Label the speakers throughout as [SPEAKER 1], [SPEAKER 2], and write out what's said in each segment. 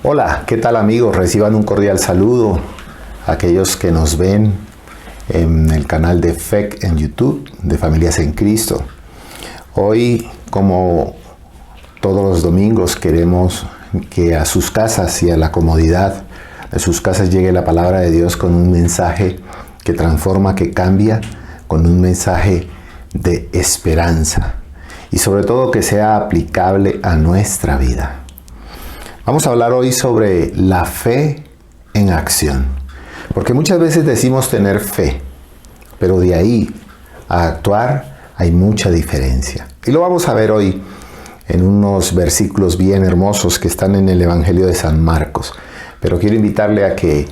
[SPEAKER 1] Hola, ¿qué tal amigos? Reciban un cordial saludo a aquellos que nos ven en el canal de FEC en YouTube, de Familias en Cristo. Hoy, como todos los domingos, queremos que a sus casas y a la comodidad de sus casas llegue la palabra de Dios con un mensaje que transforma, que cambia, con un mensaje de esperanza y sobre todo que sea aplicable a nuestra vida. Vamos a hablar hoy sobre la fe en acción, porque muchas veces decimos tener fe, pero de ahí a actuar hay mucha diferencia. Y lo vamos a ver hoy en unos versículos bien hermosos que están en el Evangelio de San Marcos. Pero quiero invitarle a que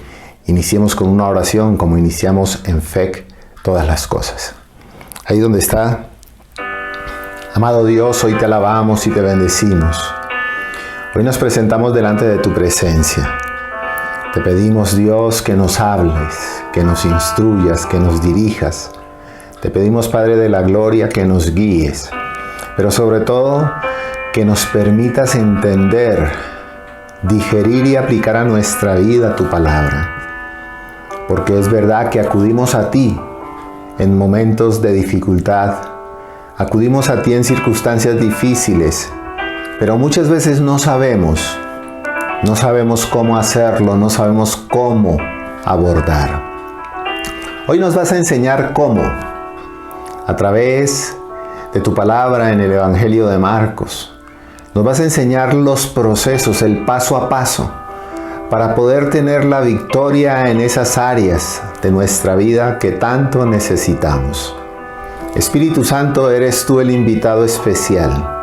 [SPEAKER 1] iniciemos con una oración como iniciamos en FEC todas las cosas. Ahí donde está, amado Dios, hoy te alabamos y te bendecimos. Hoy nos presentamos delante de tu presencia. Te pedimos, Dios, que nos hables, que nos instruyas, que nos dirijas. Te pedimos, Padre de la Gloria, que nos guíes, pero sobre todo que nos permitas entender, digerir y aplicar a nuestra vida tu palabra. Porque es verdad que acudimos a ti en momentos de dificultad, acudimos a ti en circunstancias difíciles, pero muchas veces no sabemos cómo hacerlo, no sabemos cómo abordar. Hoy nos vas a enseñar cómo, a través de tu palabra en el Evangelio de Marcos. Nos vas a enseñar los procesos, el paso a paso, para poder tener la victoria en esas áreas de nuestra vida que tanto necesitamos. Espíritu Santo, eres tú el invitado especial.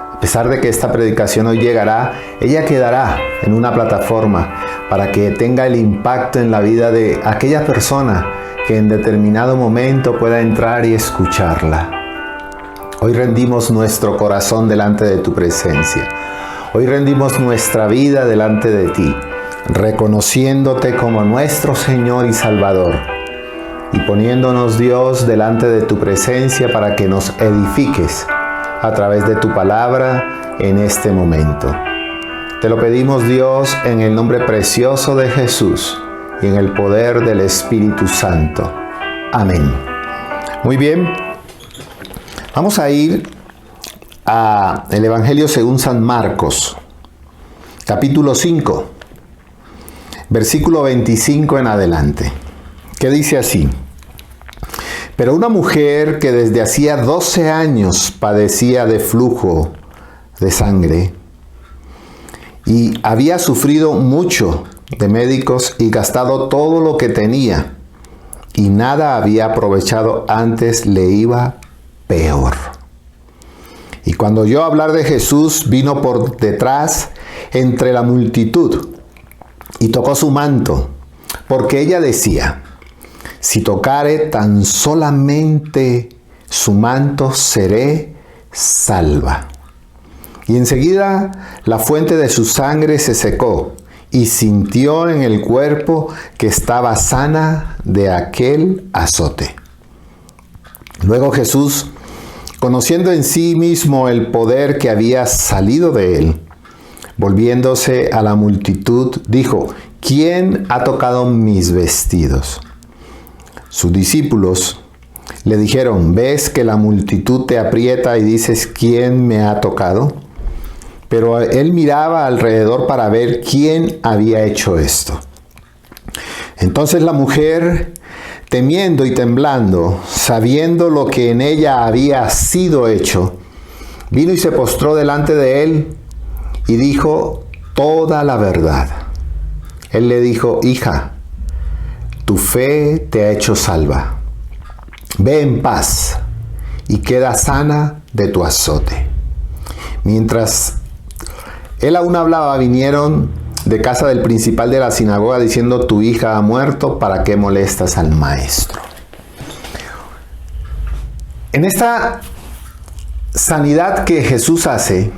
[SPEAKER 1] A pesar de que esta predicación hoy llegará, ella quedará en una plataforma para que tenga el impacto en la vida de aquella persona que en determinado momento pueda entrar y escucharla. Hoy rendimos nuestro corazón delante de tu presencia. Hoy rendimos nuestra vida delante de ti, reconociéndote como nuestro Señor y Salvador y poniéndonos, Dios, delante de tu presencia para que nos edifiques a través de tu palabra en este momento. Te lo pedimos, Dios, en el nombre precioso de Jesús y en el poder del Espíritu Santo. Amén. Muy bien. Vamos a ir al Evangelio según San Marcos, capítulo 5, versículo 25 en adelante, que dice así: Pero una mujer que desde hacía 12 años padecía de flujo de sangre y había sufrido mucho de médicos y gastado todo lo que tenía y nada había aprovechado, antes le iba peor. Y cuando oyó hablar de Jesús, vino por detrás entre la multitud y tocó su manto, porque ella decía: si tocare tan solamente su manto, seré salva. Y enseguida la fuente de su sangre se secó y sintió en el cuerpo que estaba sana de aquel azote. Luego Jesús, conociendo en sí mismo el poder que había salido de él, volviéndose a la multitud, dijo: ¿quién ha tocado mis vestidos? Sus discípulos le dijeron: ¿ves que la multitud te aprieta y dices, ¿quién me ha tocado? Pero él miraba alrededor para ver quién había hecho esto. Entonces la mujer, temiendo y temblando, sabiendo lo que en ella había sido hecho, vino y se postró delante de él y dijo toda la verdad. Él le dijo: hija, tu fe te ha hecho salva. Ve en paz y queda sana de tu azote. Mientras él aún hablaba, vinieron de casa del principal de la sinagoga diciendo: tu hija ha muerto, ¿para qué molestas al maestro? En esta sanidad que Jesús hace,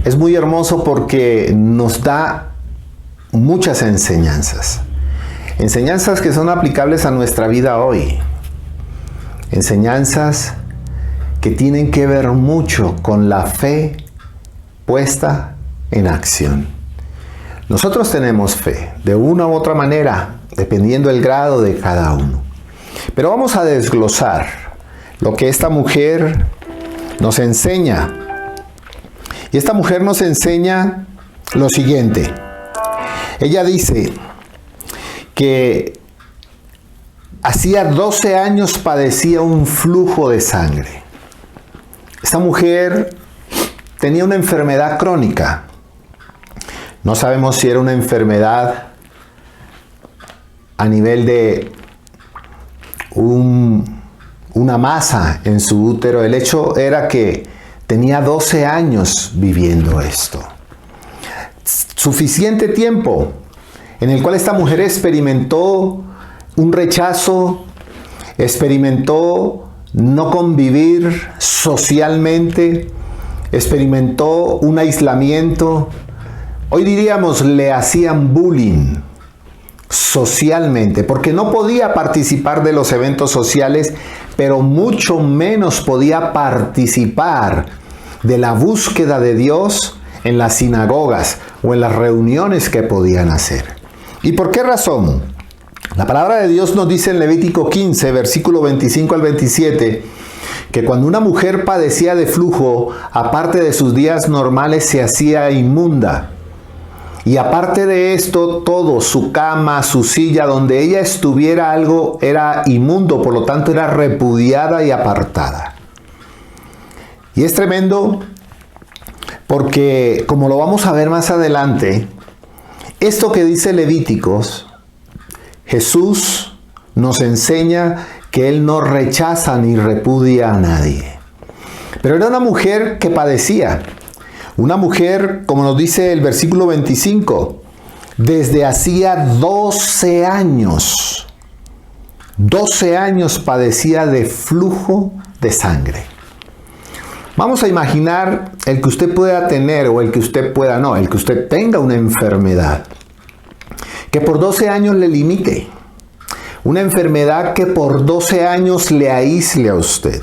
[SPEAKER 1] es muy hermoso porque nos da muchas enseñanzas. Enseñanzas que son aplicables a nuestra vida hoy. Enseñanzas que tienen que ver mucho con la fe puesta en acción. Nosotros tenemos fe, de una u otra manera, dependiendo del grado de cada uno. Pero vamos a desglosar lo que esta mujer nos enseña. Y esta mujer nos enseña lo siguiente. Ella dice que hacía 12 años padecía un flujo de sangre. Esta mujer tenía una enfermedad crónica. No sabemos si era una enfermedad a nivel de una masa en su útero. El hecho era que tenía 12 años viviendo esto. Suficiente tiempo en el cual esta mujer experimentó un rechazo, experimentó no convivir socialmente, experimentó un aislamiento. Hoy diríamos le hacían bullying socialmente, porque no podía participar de los eventos sociales, pero mucho menos podía participar de la búsqueda de Dios en las sinagogas o en las reuniones que podían hacer. ¿Y por qué razón? La palabra de Dios nos dice en Levítico 15, versículo 25 al 27, que cuando una mujer padecía de flujo, aparte de sus días normales, se hacía inmunda. Y aparte de esto, todo, su cama, su silla, donde ella estuviera algo, era inmundo, por lo tanto era repudiada y apartada. Y es tremendo porque, como lo vamos a ver más adelante, esto que dice Levíticos, Jesús nos enseña que Él no rechaza ni repudia a nadie. Pero era una mujer que padecía. Una mujer, como nos dice el versículo 25, desde hacía 12 años. 12 años padecía de flujo de sangre. Vamos a imaginar el que usted pueda tener o el que usted pueda no, el que usted tenga una enfermedad que por 12 años le limite. Una enfermedad que por 12 años le aísle a usted.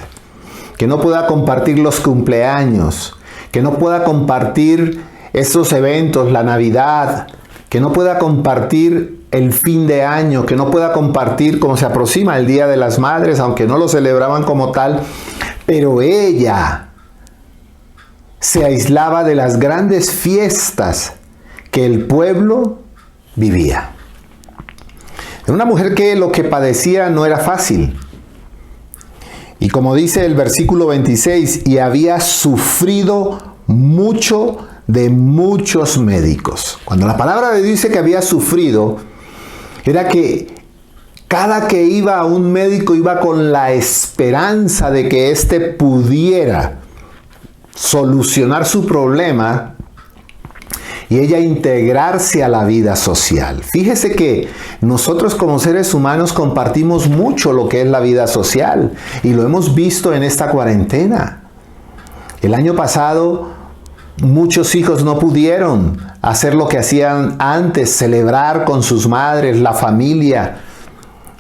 [SPEAKER 1] Que no pueda compartir los cumpleaños. Que no pueda compartir estos eventos, la Navidad. Que no pueda compartir el fin de año. Que no pueda compartir como se aproxima el Día de las Madres, aunque no lo celebraban como tal. Pero ella se aislaba de las grandes fiestas que el pueblo vivía. Era una mujer que lo que padecía no era fácil. Y como dice el versículo 26, y había sufrido mucho de muchos médicos. Cuando la palabra de Dios dice que había sufrido, era que cada que iba a un médico iba con la esperanza de que éste pudiera solucionar su problema y ella integrarse a la vida social. Fíjese que nosotros como seres humanos compartimos mucho lo que es la vida social y lo hemos visto en esta cuarentena. El año pasado muchos hijos no pudieron hacer lo que hacían antes, celebrar con sus madres, la familia,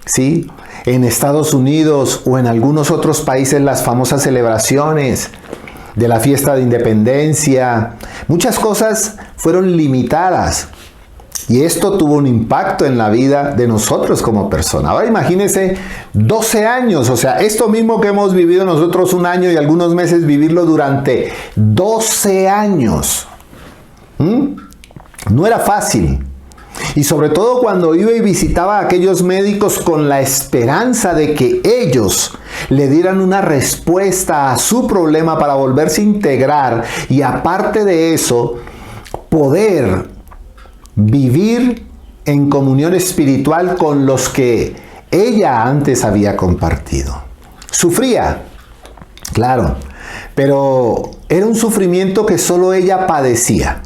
[SPEAKER 1] ¿sí? En Estados Unidos o en algunos otros países las famosas celebraciones de la fiesta de independencia, muchas cosas fueron limitadas y esto tuvo un impacto en la vida de nosotros como personas. Ahora imagínense 12 años, o sea, esto mismo que hemos vivido nosotros un año y algunos meses, vivirlo durante 12 años. No era fácil. Y sobre todo cuando iba y visitaba a aquellos médicos con la esperanza de que ellos le dieran una respuesta a su problema para volverse a integrar y aparte de eso, poder vivir en comunión espiritual con los que ella antes había compartido. Sufría, claro, pero era un sufrimiento que solo ella padecía.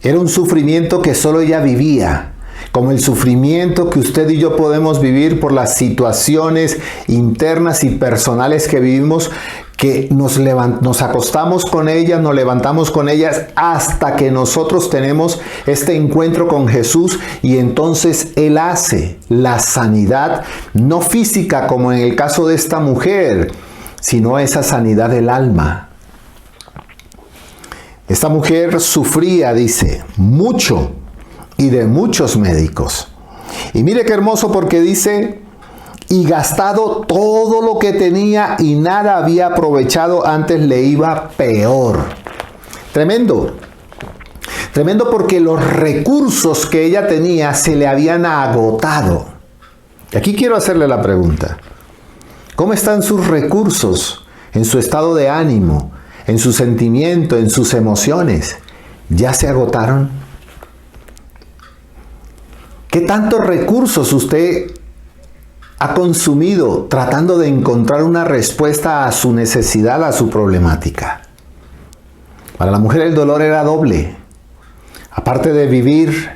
[SPEAKER 1] Era un sufrimiento que solo ella vivía, como el sufrimiento que usted y yo podemos vivir por las situaciones internas y personales que vivimos, que nos acostamos con ellas, nos levantamos con ellas hasta que nosotros tenemos este encuentro con Jesús y entonces Él hace la sanidad, no física como en el caso de esta mujer, sino esa sanidad del alma. Esta mujer sufría, dice, mucho y de muchos médicos. Y mire qué hermoso porque dice, y gastado todo lo que tenía y nada había aprovechado, antes le iba peor. Tremendo. Tremendo porque los recursos que ella tenía se le habían agotado. Y aquí quiero hacerle la pregunta. ¿Cómo están sus recursos en su estado de ánimo, en su sentimiento, en sus emociones? ¿Ya se agotaron? ¿Qué tantos recursos usted ha consumido tratando de encontrar una respuesta a su necesidad, a su problemática? Para la mujer el dolor era doble. Aparte de vivir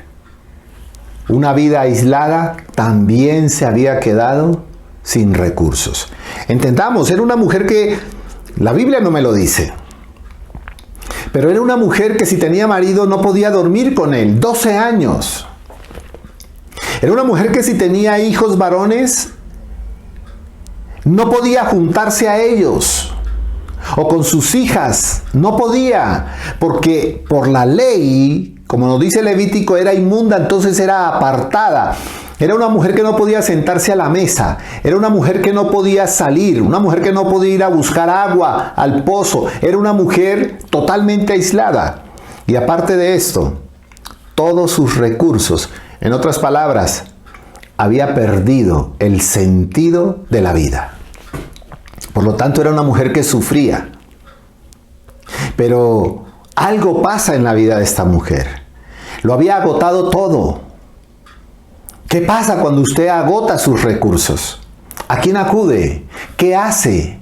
[SPEAKER 1] una vida aislada, también se había quedado sin recursos. Entendamos, era una mujer que, la Biblia no me lo dice, pero era una mujer que si tenía marido no podía dormir con él, 12 años. Era una mujer que si tenía hijos varones, no podía juntarse a ellos. O con sus hijas, no podía, porque por la ley, como nos dice Levítico, era inmunda, entonces era apartada. Era una mujer que no podía sentarse a la mesa, era una mujer que no podía salir, una mujer que no podía ir a buscar agua al pozo, era una mujer totalmente aislada. Y aparte de esto, todos sus recursos, en otras palabras, había perdido el sentido de la vida. Por lo tanto, era una mujer que sufría. Pero algo pasa en la vida de esta mujer. Lo había agotado todo. ¿Qué pasa cuando usted agota sus recursos? ¿A quién acude? ¿Qué hace?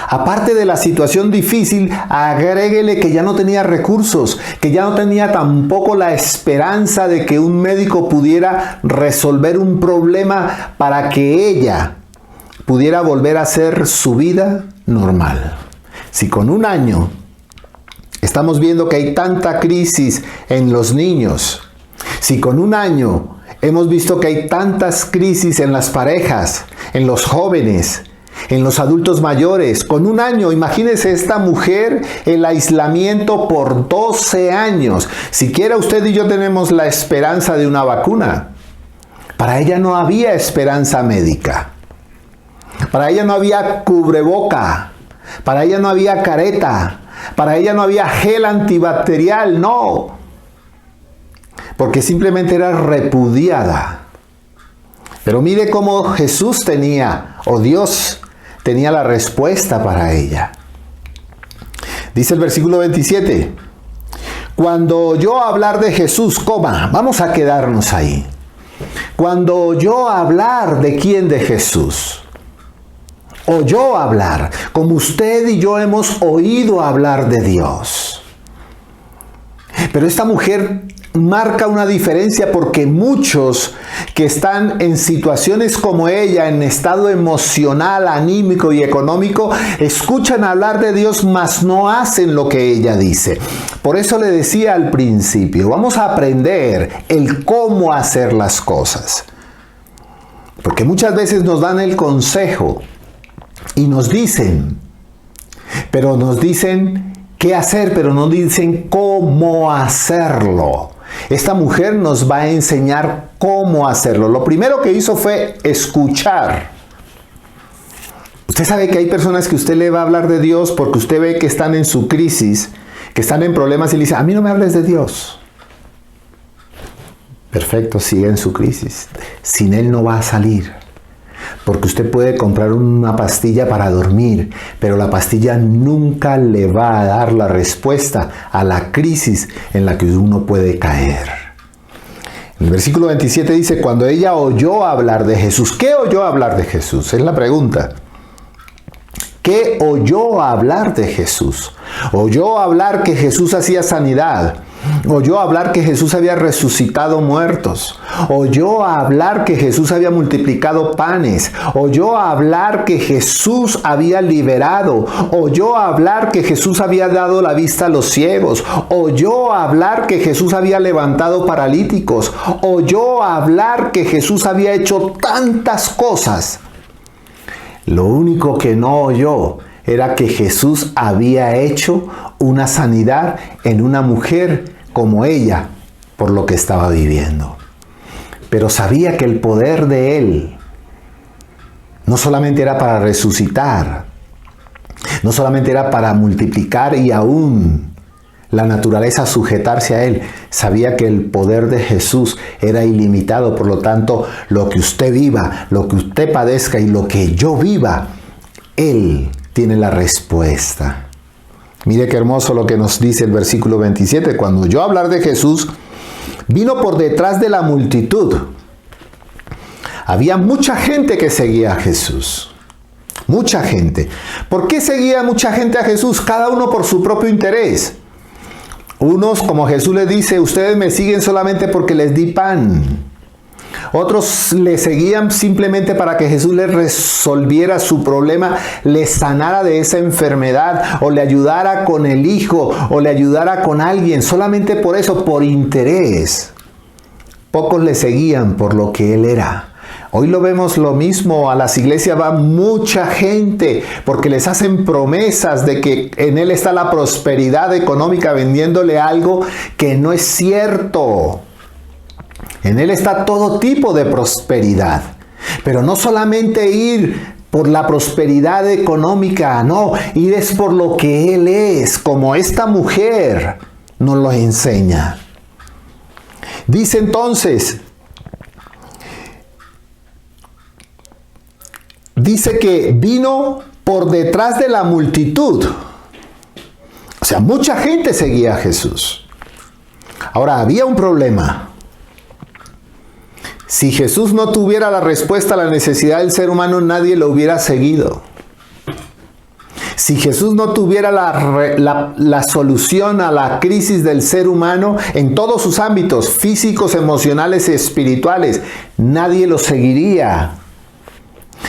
[SPEAKER 1] Aparte de la situación difícil, agréguele que ya no tenía recursos, que ya no tenía tampoco la esperanza de que un médico pudiera resolver un problema para que ella pudiera volver a hacer su vida normal. Si con un año estamos viendo que hay tanta crisis en los niños, si con un año hemos visto que hay tantas crisis en las parejas, en los jóvenes, en los adultos mayores, con un año, imagínese esta mujer, el aislamiento por 12 años. Siquiera usted y yo tenemos la esperanza de una vacuna. Para ella no había esperanza médica. Para ella no había cubreboca, para ella no había careta, para ella no había gel antibacterial, no. Porque simplemente era repudiada. Pero mire cómo Jesús tenía, o Dios tenía la respuesta para ella. Dice el versículo 27. Cuando oyó hablar de Jesús, vamos a quedarnos ahí. Cuando oyó hablar de quién, de Jesús. Oyó hablar, como usted y yo hemos oído hablar de Dios. Pero esta mujer marca una diferencia porque muchos que están en situaciones como ella, en estado emocional, anímico y económico, escuchan hablar de Dios, mas no hacen lo que ella dice. Por eso le decía al principio, vamos a aprender el cómo hacer las cosas. Porque muchas veces nos dan el consejo y nos dicen qué hacer, pero no dicen cómo hacerlo. Esta mujer nos va a enseñar cómo hacerlo. Lo primero que hizo fue escuchar. Usted sabe que hay personas que usted le va a hablar de Dios porque usted ve que están en su crisis, que están en problemas y le dice, a mí no me hables de Dios. Perfecto, sigue en su crisis. Sin Él no va a salir. Porque usted puede comprar una pastilla para dormir, pero la pastilla nunca le va a dar la respuesta a la crisis en la que uno puede caer. El versículo 27 dice, cuando ella oyó hablar de Jesús. ¿Qué oyó hablar de Jesús? Es la pregunta. ¿Qué oyó hablar de Jesús? Oyó hablar que Jesús hacía sanidad. Oyó hablar que Jesús había resucitado muertos. Oyó hablar que Jesús había multiplicado panes. Oyó hablar que Jesús había liberado. Oyó hablar que Jesús había dado la vista a los ciegos. Oyó hablar que Jesús había levantado paralíticos. Oyó hablar que Jesús había hecho tantas cosas. Lo único que no oyó era que Jesús había hecho una sanidad en una mujer como ella, por lo que estaba viviendo. Pero sabía que el poder de Él no solamente era para resucitar, no solamente era para multiplicar y aún la naturaleza sujetarse a Él. Sabía que el poder de Jesús era ilimitado. Por lo tanto, lo que usted viva, lo que usted padezca y lo que yo viva, Él tiene la respuesta. Mire qué hermoso lo que nos dice el versículo 27. Cuando oyó hablar de Jesús, vino por detrás de la multitud. Había mucha gente que seguía a Jesús. Mucha gente. ¿Por qué seguía mucha gente a Jesús? Cada uno por su propio interés. Unos, como Jesús les dice, ustedes me siguen solamente porque les di pan. Otros le seguían simplemente para que Jesús les resolviera su problema, les sanara de esa enfermedad, o le ayudara con el hijo, o le ayudara con alguien. Solamente por eso, por interés. Pocos le seguían por lo que Él era. Hoy lo vemos lo mismo, a las iglesias va mucha gente porque les hacen promesas de que en Él está la prosperidad económica, vendiéndole algo que no es cierto. En Él está todo tipo de prosperidad, pero no solamente ir por la prosperidad económica, no, ir es por lo que Él es, como esta mujer nos lo enseña. Dice entonces, dice que vino por detrás de la multitud. O sea, mucha gente seguía a Jesús. Ahora, había un problema. Si Jesús no tuviera la respuesta a la necesidad del ser humano, nadie lo hubiera seguido. Si Jesús no tuviera la solución a la crisis del ser humano en todos sus ámbitos, físicos, emocionales y espirituales, nadie lo seguiría.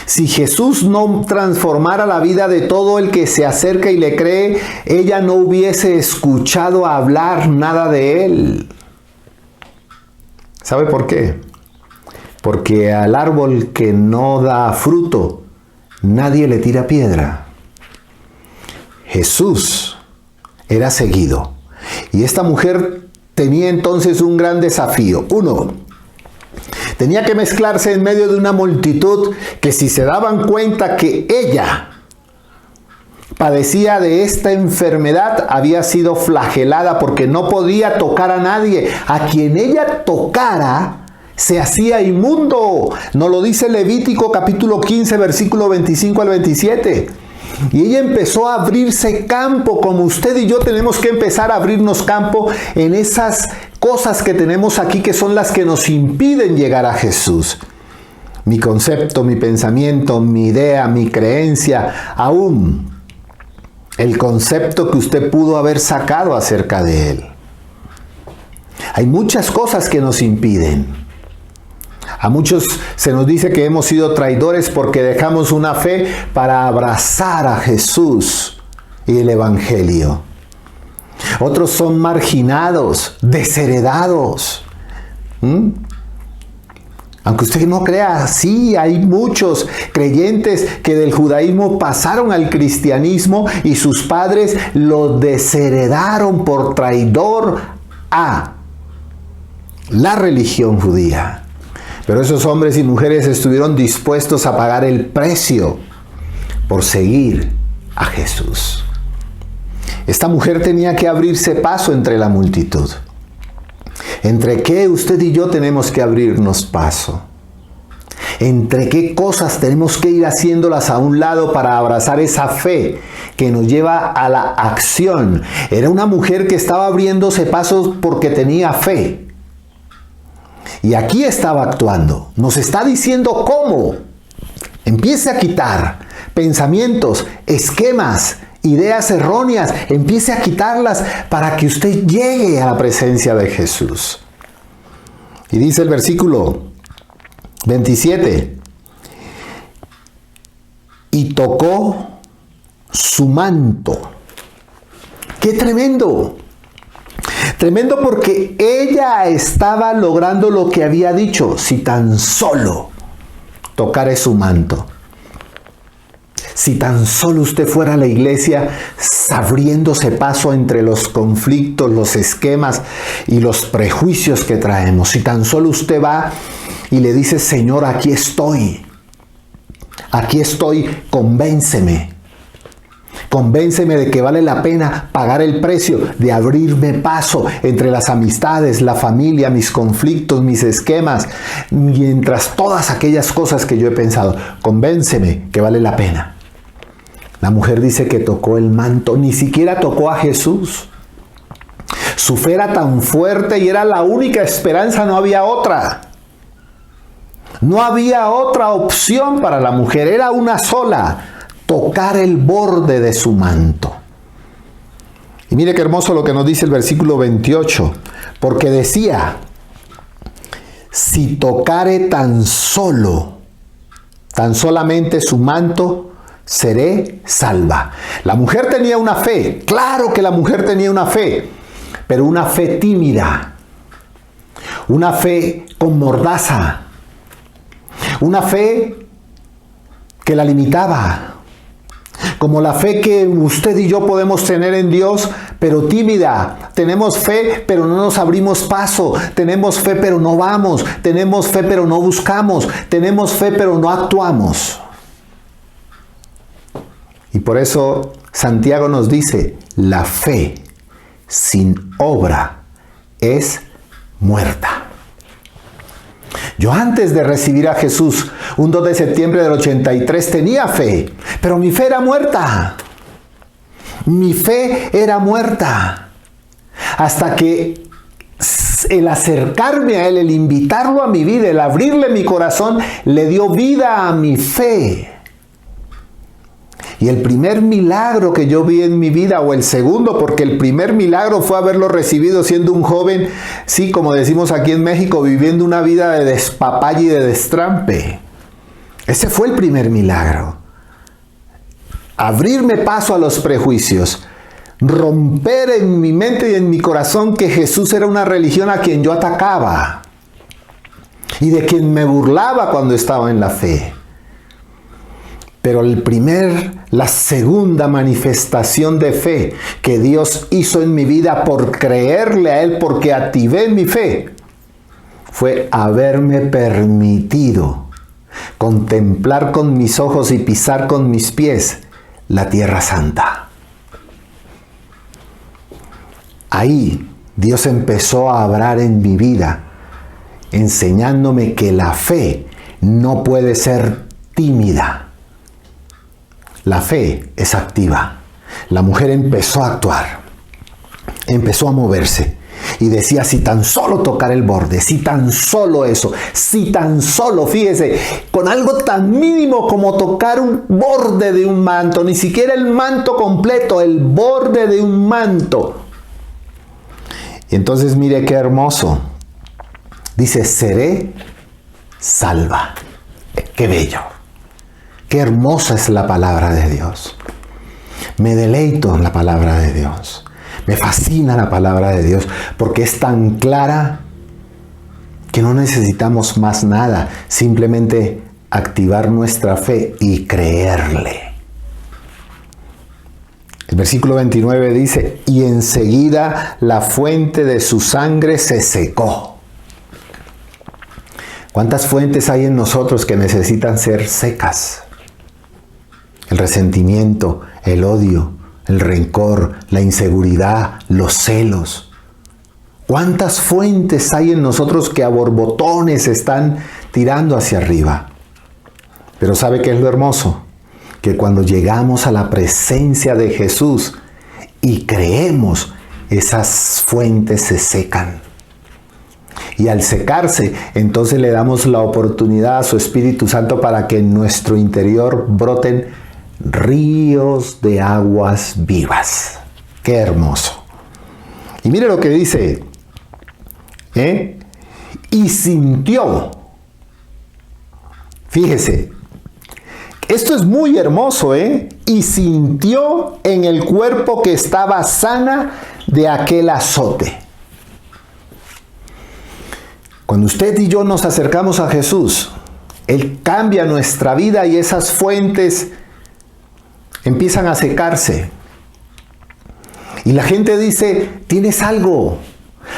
[SPEAKER 1] Si Jesús no transformara la vida de todo el que se acerca y le cree, ella no hubiese escuchado hablar nada de Él. ¿Sabe por qué? Porque al árbol que no da fruto, nadie le tira piedra. Jesús era seguido. Y esta mujer tenía entonces un gran desafío. Uno, tenía que mezclarse en medio de una multitud que, si se daban cuenta que ella padecía de esta enfermedad, había sido flagelada porque no podía tocar a nadie. A quien ella tocara se hacía inmundo. Nos lo dice Levítico capítulo 15, versículo 25 al 27. Y ella empezó a abrirse campo, como usted y yo tenemos que empezar a abrirnos campo en esas cosas que tenemos aquí, que son las que nos impiden llegar a Jesús. Mi concepto, mi pensamiento, mi idea, mi creencia, aún el concepto que usted pudo haber sacado acerca de Él. Hay muchas cosas que nos impiden. A muchos se nos dice que hemos sido traidores porque dejamos una fe para abrazar a Jesús y el Evangelio. Otros son marginados, desheredados. Aunque usted no crea, sí, hay muchos creyentes que del judaísmo pasaron al cristianismo y sus padres lo desheredaron por traidor a la religión judía. Pero esos hombres y mujeres estuvieron dispuestos a pagar el precio por seguir a Jesús. Esta mujer tenía que abrirse paso entre la multitud. ¿Entre qué usted y yo tenemos que abrirnos paso? ¿Entre qué cosas tenemos que ir haciéndolas a un lado para abrazar esa fe que nos lleva a la acción? Era una mujer que estaba abriéndose paso porque tenía fe. Y aquí estaba actuando. Nos está diciendo cómo. Empiece a quitar pensamientos, esquemas, ideas erróneas. Empiece a quitarlas para que usted llegue a la presencia de Jesús. Y dice el versículo 27. Y tocó su manto. ¡Qué tremendo! Tremendo, porque ella estaba logrando lo que había dicho, si tan solo tocare su manto. Si tan solo usted fuera a la iglesia abriéndose paso entre los conflictos, los esquemas y los prejuicios que traemos. Si tan solo usted va y le dice, Señor, aquí estoy, convénceme. Convénceme de que vale la pena pagar el precio de abrirme paso entre las amistades, la familia, mis conflictos, mis esquemas, mientras todas aquellas cosas que yo he pensado. Convénceme que vale la pena. La mujer dice que tocó el manto, ni siquiera tocó a Jesús. Su fe era tan fuerte y era la única esperanza, no había otra. No había otra opción para la mujer, era una sola. Tocar el borde de su manto. Y mire qué hermoso lo que nos dice el versículo 28. Porque decía, si tocare tan solamente su manto, seré salva. La mujer tenía una fe. Claro que la mujer tenía una fe. Pero una fe tímida. Una fe con mordaza. Una fe que la limitaba. Como la fe que usted y yo podemos tener en Dios, pero tímida. Tenemos fe, pero no nos abrimos paso. Tenemos fe, pero no vamos. Tenemos fe, pero no buscamos. Tenemos fe, pero no actuamos. Y por eso Santiago nos dice, la fe sin obra es muerta. Yo antes de recibir a Jesús, un 2 de septiembre del 83, tenía fe, pero mi fe era muerta. Mi fe era muerta. Hasta que el acercarme a Él, el invitarlo a mi vida, el abrirle mi corazón, le dio vida a mi fe. Y el primer milagro que yo vi en mi vida, o el segundo, porque el primer milagro fue haberlo recibido siendo un joven, sí, como decimos aquí en México, viviendo una vida de despapalle y de destrampe. Ese fue el primer milagro. Abrirme paso a los prejuicios. Romper en mi mente y en mi corazón que Jesús era una religión a quien yo atacaba. Y de quien me burlaba cuando estaba en la fe. Pero la segunda manifestación de fe que Dios hizo en mi vida por creerle a Él, porque activé mi fe, fue haberme permitido contemplar con mis ojos y pisar con mis pies la Tierra Santa. Ahí Dios empezó a obrar en mi vida, enseñándome que la fe no puede ser tímida. La fe es activa. La mujer empezó a actuar, empezó a moverse y decía, si tan solo tocar el borde, si tan solo eso, si tan solo, fíjese, con algo tan mínimo como tocar un borde de un manto, ni siquiera el manto completo, el borde de un manto. Y entonces mire qué hermoso. Dice, seré salva. Qué bello. Qué hermosa es la palabra de Dios. Me deleito en la palabra de Dios. Me fascina la palabra de Dios porque es tan clara que no necesitamos más nada. Simplemente activar nuestra fe y creerle. El versículo 29 dice, y enseguida la fuente de su sangre se secó. ¿Cuántas fuentes hay en nosotros que necesitan ser secas? El resentimiento, el odio, el rencor, la inseguridad, los celos. ¿Cuántas fuentes hay en nosotros que a borbotones están tirando hacia arriba? Pero ¿sabe qué es lo hermoso? Que cuando llegamos a la presencia de Jesús y creemos, esas fuentes se secan. Y al secarse, entonces le damos la oportunidad a su Espíritu Santo para que en nuestro interior broten ríos de aguas vivas. ¡Qué hermoso! Y mire lo que dice, y sintió. Fíjese, esto es muy hermoso, y sintió en el cuerpo que estaba sana de aquel azote. Cuando usted y yo nos acercamos a Jesús, Él cambia nuestra vida y esas fuentes empiezan a secarse. Y la gente dice, tienes algo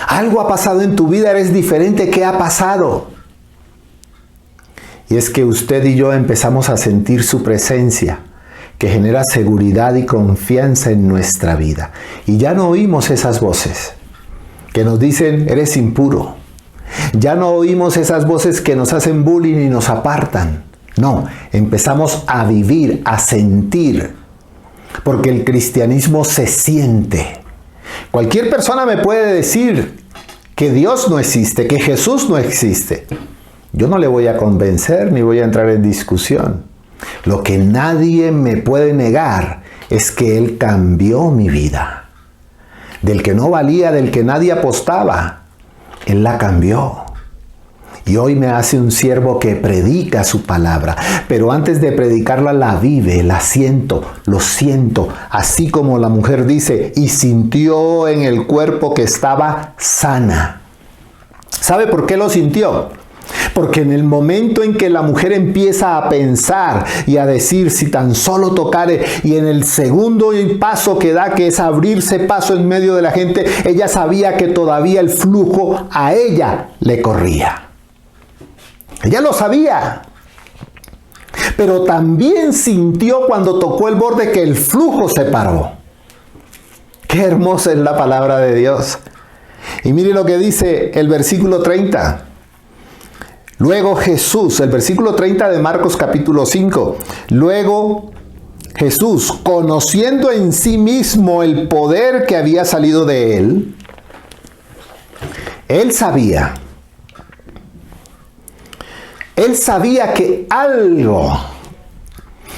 [SPEAKER 1] ha pasado en tu vida, eres diferente, ¿qué ha pasado? Y es que usted y yo empezamos a sentir su presencia, que genera seguridad y confianza en nuestra vida. Y ya no oímos esas voces que nos dicen, eres impuro. Ya no oímos esas voces que nos hacen bullying y nos apartan. No, empezamos a vivir, a sentir, porque el cristianismo se siente. Cualquier persona me puede decir que Dios no existe, que Jesús no existe. Yo no le voy a convencer ni voy a entrar en discusión. Lo que nadie me puede negar es que Él cambió mi vida. Del que no valía, del que nadie apostaba, Él la cambió. Y hoy me hace un siervo que predica su palabra. Pero antes de predicarla, la vive, la siento, lo siento. Así como la mujer dice, y sintió en el cuerpo que estaba sana. ¿Sabe por qué lo sintió? Porque en el momento en que la mujer empieza a pensar y a decir, si tan solo tocare, y en el segundo paso que da, que es abrirse paso en medio de la gente, ella sabía que todavía el flujo a ella le corría. Ella lo sabía, pero también sintió cuando tocó el borde que el flujo se paró. Qué hermosa es la palabra de Dios. Y mire lo que dice el versículo 30. Luego Jesús, el versículo 30 de Marcos capítulo 5. Luego Jesús, conociendo en sí mismo el poder que había salido de él, Él sabía que algo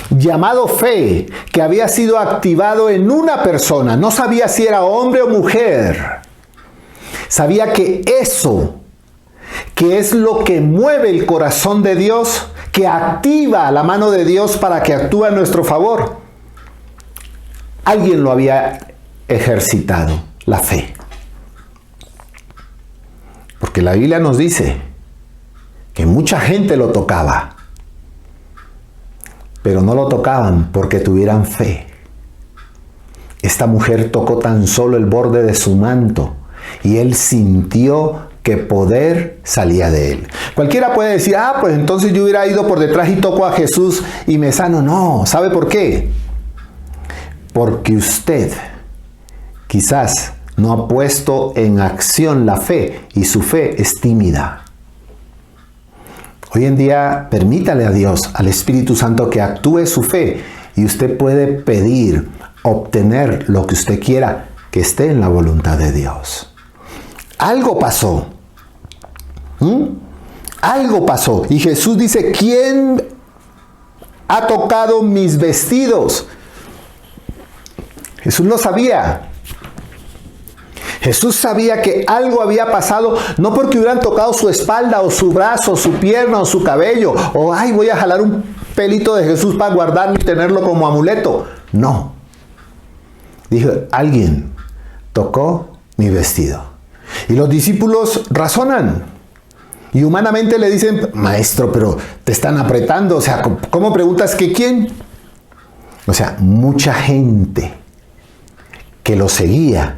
[SPEAKER 1] llamado fe, que había sido activado en una persona, no sabía si era hombre o mujer, sabía que eso, que es lo que mueve el corazón de Dios, que activa la mano de Dios para que actúe a nuestro favor, alguien lo había ejercitado, la fe. Porque la Biblia nos dice que mucha gente lo tocaba, pero no lo tocaban porque tuvieran fe. Esta mujer tocó tan solo el borde de su manto y él sintió que poder salía de él. Cualquiera puede decir, pues entonces yo hubiera ido por detrás y toco a Jesús y me sano. No, ¿sabe por qué? Porque usted quizás no ha puesto en acción la fe y su fe es tímida. Hoy en día, permítale a Dios, al Espíritu Santo, que actúe su fe y usted puede pedir, obtener lo que usted quiera, que esté en la voluntad de Dios. Algo pasó. Algo pasó. Y Jesús dice, ¿quién ha tocado mis vestidos? Jesús lo sabía. Jesús sabía que algo había pasado, no porque hubieran tocado su espalda o su brazo, su pierna o su cabello, o voy a jalar un pelito de Jesús para guardarlo y tenerlo como amuleto. No. Dijo, alguien tocó mi vestido. Y los discípulos razonan. Y humanamente le dicen, maestro, pero te están apretando. O sea, ¿cómo preguntas que quién? O sea, mucha gente que lo seguía,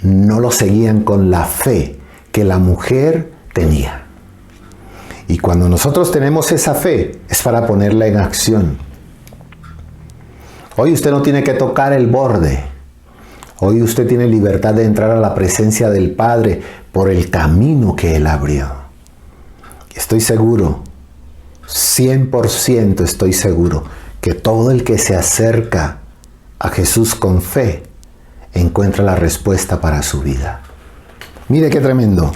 [SPEAKER 1] no lo seguían con la fe que la mujer tenía. Y cuando nosotros tenemos esa fe, es para ponerla en acción. Hoy usted no tiene que tocar el borde. Hoy usted tiene libertad de entrar a la presencia del Padre por el camino que Él abrió. Estoy seguro, 100% estoy seguro, que todo el que se acerca a Jesús con fe, encuentra la respuesta para su vida. Mire qué tremendo.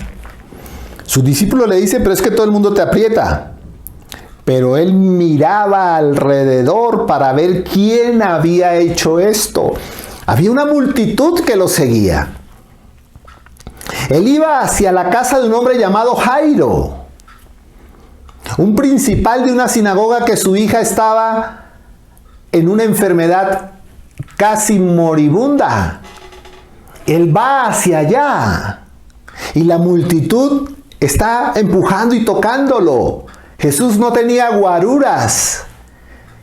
[SPEAKER 1] Sus discípulos le dicen, pero es que todo el mundo te aprieta. Pero él miraba alrededor para ver quién había hecho esto. Había una multitud que lo seguía. Él iba hacia la casa de un hombre llamado Jairo, un principal de una sinagoga, que su hija estaba en una enfermedad casi moribunda. Él va hacia allá y la multitud está empujando y tocándolo. Jesús no tenía guaruras.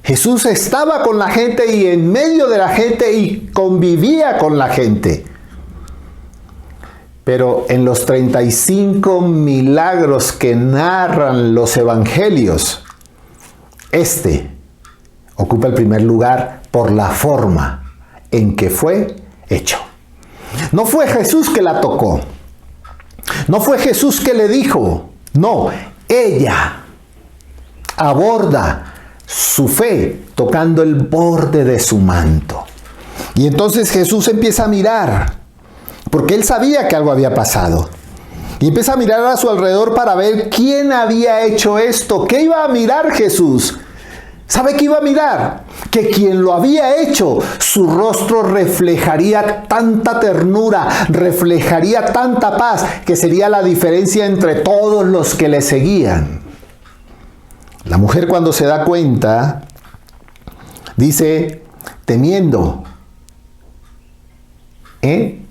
[SPEAKER 1] Jesús estaba con la gente y en medio de la gente y convivía con la gente. Pero en los 35 milagros que narran los evangelios, este ocupa el primer lugar por la forma en que fue hecho. No fue Jesús que la tocó. No fue Jesús que le dijo. No, ella aborda su fe tocando el borde de su manto. Y entonces Jesús empieza a mirar, porque él sabía que algo había pasado. Y empieza a mirar a su alrededor para ver quién había hecho esto. ¿Qué iba a mirar Jesús? ¿Sabe qué iba a mirar? Que quien lo había hecho, su rostro reflejaría tanta ternura, reflejaría tanta paz, que sería la diferencia entre todos los que le seguían. La mujer, cuando se da cuenta, dice, temiendo.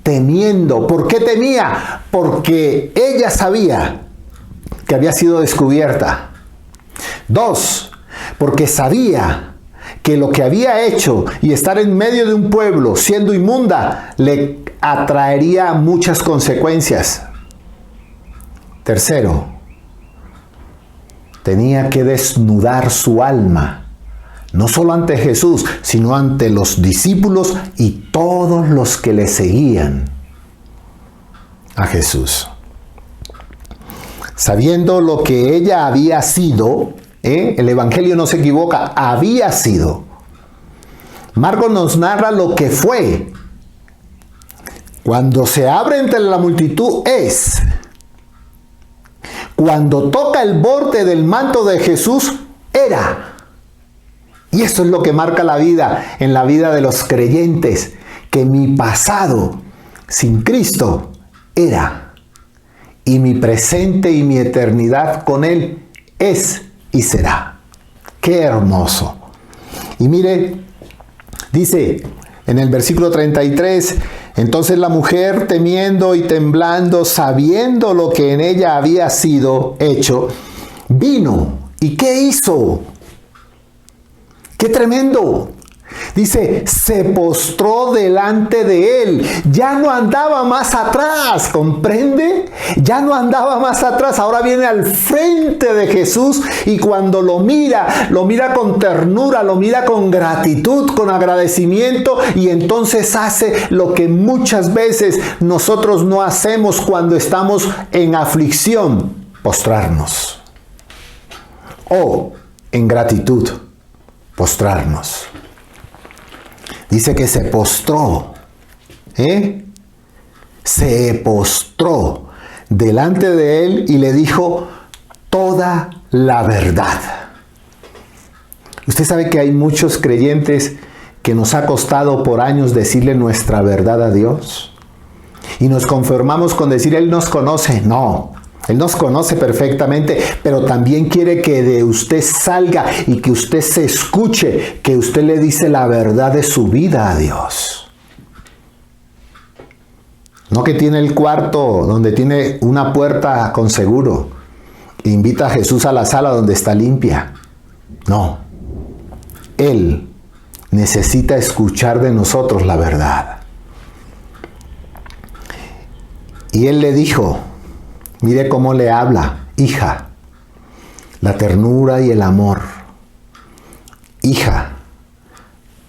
[SPEAKER 1] Temiendo. ¿Por qué temía? Porque ella sabía que había sido descubierta. 2, porque sabía que lo que había hecho y estar en medio de un pueblo siendo inmunda le atraería muchas consecuencias. 3, tenía que desnudar su alma, no solo ante Jesús, sino ante los discípulos y todos los que le seguían a Jesús. Sabiendo lo que ella había sido, el Evangelio no se equivoca, había sido. Marcos nos narra lo que fue. Cuando se abre entre la multitud es. Cuando toca el borde del manto de Jesús, era. Y eso es lo que marca la vida, en la vida de los creyentes, que mi pasado sin Cristo era. Y mi presente y mi eternidad con Él es y será. ¡Qué hermoso! Y mire, dice en el versículo 33, entonces la mujer, temiendo y temblando, sabiendo lo que en ella había sido hecho, vino. ¿Y qué hizo? ¡Qué tremendo! Dice, se postró delante de él. Ya no andaba más atrás, ¿comprende? Ya no andaba más atrás. Ahora viene al frente de Jesús y cuando lo mira con ternura, lo mira con gratitud, con agradecimiento, y entonces hace lo que muchas veces nosotros no hacemos cuando estamos en aflicción: postrarnos. O en gratitud, postrarnos. Dice que se postró, se postró delante de él y le dijo toda la verdad. Usted sabe que hay muchos creyentes que nos ha costado por años decirle nuestra verdad a Dios. Y nos conformamos con decir, Él nos conoce. No, Él nos conoce perfectamente, pero también quiere que de usted salga y que usted se escuche, que usted le dice la verdad de su vida a Dios. No que tiene el cuarto donde tiene una puerta con seguro. Invita a Jesús a la sala donde está limpia. No. Él necesita escuchar de nosotros la verdad. Y Él le dijo, mire cómo le habla, hija, la ternura y el amor. Hija,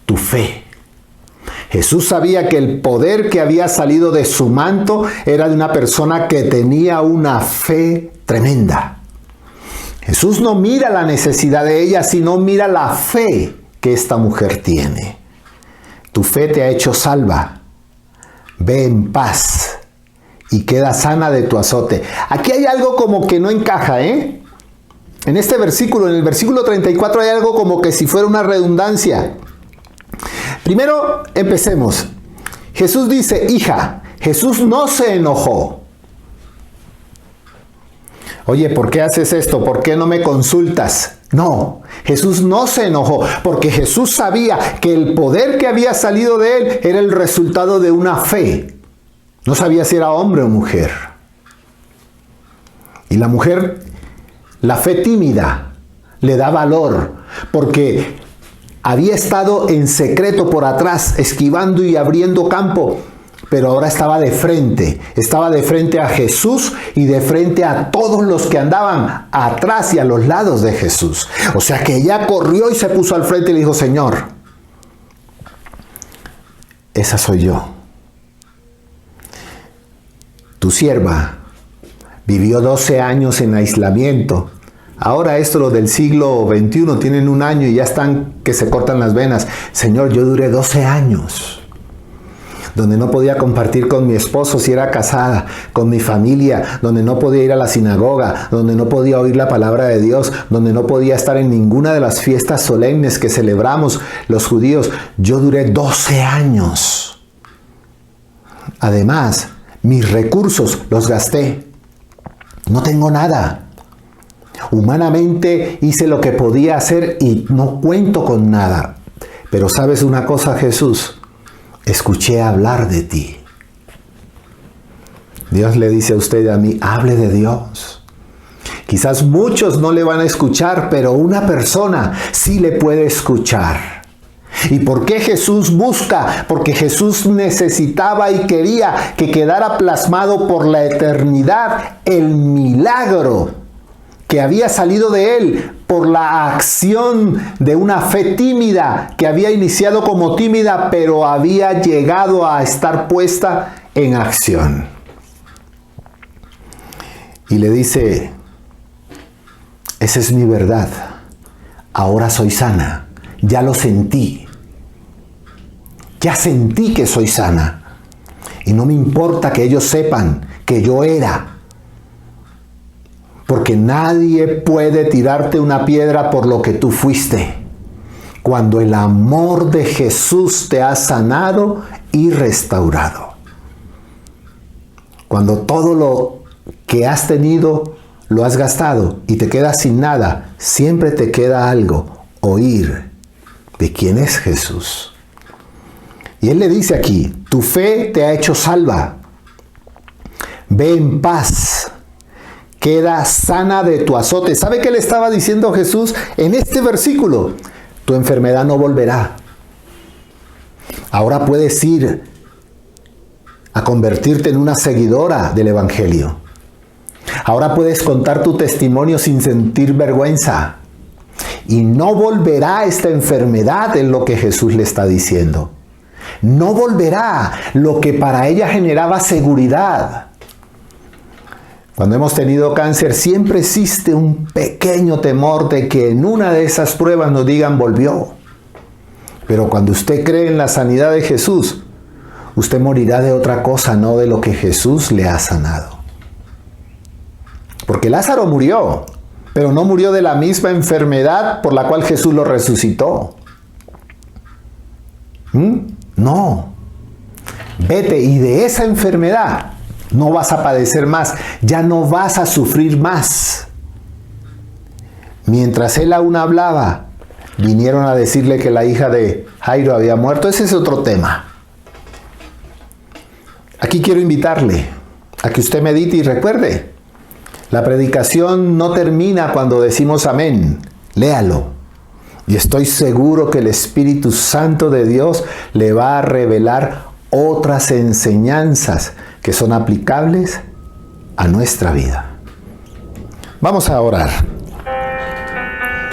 [SPEAKER 1] tu fe. Jesús sabía que el poder que había salido de su manto era de una persona que tenía una fe tremenda. Jesús no mira la necesidad de ella, sino mira la fe que esta mujer tiene. Tu fe te ha hecho salva. Ve en paz y queda sana de tu azote. Aquí hay algo como que no encaja, En este versículo, en el versículo 34, hay algo como que si fuera una redundancia. Primero, empecemos. Jesús dice, hija. Jesús no se enojó. Oye, ¿por qué haces esto? ¿Por qué no me consultas? No, Jesús no se enojó, porque Jesús sabía que el poder que había salido de él era el resultado de una fe. No sabía si era hombre o mujer. Y la mujer, la fe tímida, le da valor, porque Había estado en secreto por atrás, esquivando y abriendo campo, pero ahora estaba de frente a Jesús y de frente a todos los que andaban atrás y a los lados de Jesús. O sea que ella corrió y se puso al frente y le dijo: Señor, esa soy yo. Tu sierva vivió 12 años en aislamiento. Ahora los del siglo XXI tienen 1 año y ya están que se cortan las venas. Señor, yo duré 12 años, donde no podía compartir con mi esposo si era casada, con mi familia, donde no podía ir a la sinagoga, donde no podía oír la palabra de Dios, donde no podía estar en ninguna de las fiestas solemnes que celebramos los judíos. Yo duré 12 años. Además, mis recursos los gasté. No tengo nada. Humanamente hice lo que podía hacer y no cuento con nada. Pero ¿sabes una cosa, Jesús? Escuché hablar de ti. Dios le dice a usted y a mí: hable de Dios. Quizás muchos no le van a escuchar, pero una persona sí le puede escuchar. ¿Y por qué Jesús busca? Porque Jesús necesitaba y quería que quedara plasmado por la eternidad el milagro que había salido de él por la acción de una fe tímida, que había iniciado como tímida, pero había llegado a estar puesta en acción. Y le dice: esa es mi verdad, ahora soy sana, ya lo sentí, ya sentí que soy sana, y no me importa que ellos sepan que yo era. Porque nadie puede tirarte una piedra por lo que tú fuiste, cuando el amor de Jesús te ha sanado y restaurado. Cuando todo lo que has tenido lo has gastado y te quedas sin nada, siempre te queda algo: oír de quién es Jesús. Y Él le dice aquí: tu fe te ha hecho salva. Ve en paz. Queda sana de tu azote. ¿Sabe qué le estaba diciendo Jesús en este versículo? Tu enfermedad no volverá. Ahora puedes ir a convertirte en una seguidora del Evangelio. Ahora puedes contar tu testimonio sin sentir vergüenza. Y no volverá esta enfermedad, en lo que Jesús le está diciendo. No volverá lo que para ella generaba seguridad. Cuando hemos tenido cáncer, siempre existe un pequeño temor de que en una de esas pruebas nos digan: volvió. Pero cuando usted cree en la sanidad de Jesús, usted morirá de otra cosa, no de lo que Jesús le ha sanado. Porque Lázaro murió, pero no murió de la misma enfermedad por la cual Jesús lo resucitó. No. Vete, y de esa enfermedad no vas a padecer más, ya no vas a sufrir más. Mientras él aún hablaba, vinieron a decirle que la hija de Jairo había muerto. Ese es otro tema. Aquí quiero invitarle a que usted medite y recuerde: la predicación no termina cuando decimos amén. Léalo. Y estoy seguro que el Espíritu Santo de Dios le va a revelar otras enseñanzas que son aplicables a nuestra vida. Vamos a orar.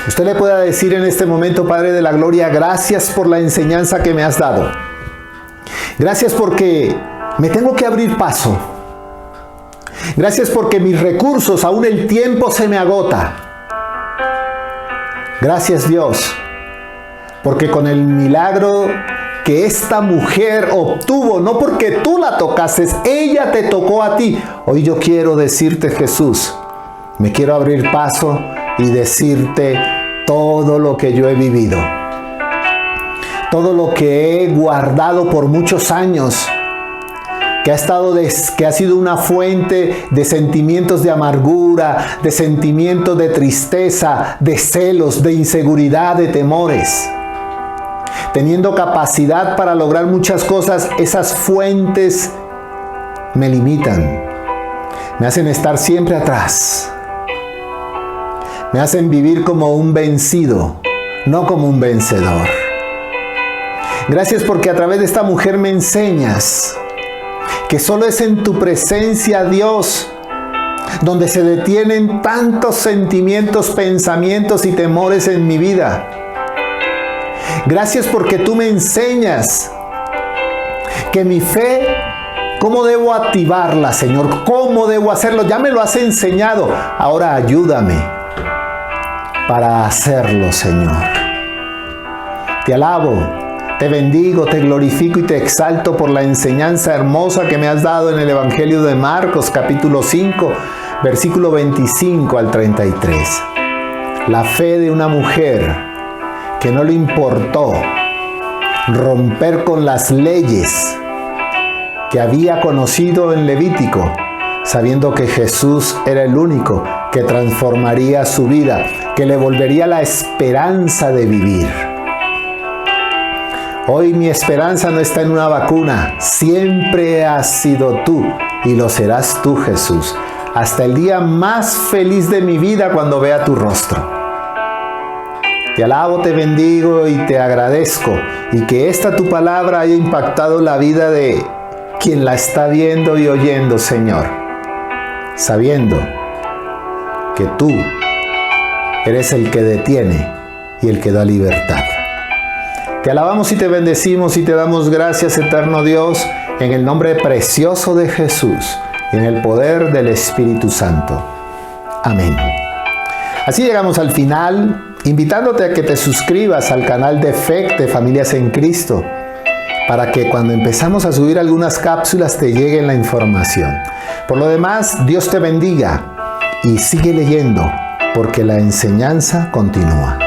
[SPEAKER 1] Usted le pueda decir en este momento: Padre de la Gloria, gracias por la enseñanza que me has dado. Gracias porque me tengo que abrir paso. Gracias porque mis recursos, aún el tiempo se me agota. Gracias, Dios, porque con el milagro que esta mujer obtuvo, no porque tú la tocases, ella te tocó a ti. Hoy yo quiero decirte, Jesús, me quiero abrir paso y decirte todo lo que yo he vivido, todo lo que he guardado por muchos años, que ha sido una fuente de sentimientos de amargura, de sentimientos de tristeza, de celos, de inseguridad, de temores. Teniendo capacidad para lograr muchas cosas, esas fuentes me limitan, me hacen estar siempre atrás, me hacen vivir como un vencido, no como un vencedor. Gracias porque a través de esta mujer me enseñas que solo es en tu presencia, Dios, donde se detienen tantos sentimientos, pensamientos y temores en mi vida. Gracias porque tú me enseñas que mi fe, ¿cómo debo activarla, Señor? ¿Cómo debo hacerlo? Ya me lo has enseñado. Ahora ayúdame para hacerlo, Señor. Te alabo, te bendigo, te glorifico y te exalto por la enseñanza hermosa que me has dado en el Evangelio de Marcos, capítulo 5, versículo 25 al 33. La fe de una mujer que no le importó romper con las leyes que había conocido en Levítico, sabiendo que Jesús era el único que transformaría su vida, que le volvería la esperanza de vivir. Hoy mi esperanza no está en una vacuna, siempre has sido tú y lo serás tú, Jesús, hasta el día más feliz de mi vida cuando vea tu rostro. Te alabo, te bendigo y te agradezco, y que esta tu palabra haya impactado la vida de quien la está viendo y oyendo, Señor, sabiendo que tú eres el que detiene y el que da libertad. Te alabamos y te bendecimos y te damos gracias, eterno Dios, en el nombre precioso de Jesús y en el poder del Espíritu Santo. Amén. Así llegamos al final, invitándote a que te suscribas al canal de FEC de Familias en Cristo, para que cuando empezamos a subir algunas cápsulas te llegue la información. Por lo demás, Dios te bendiga y sigue leyendo, porque la enseñanza continúa.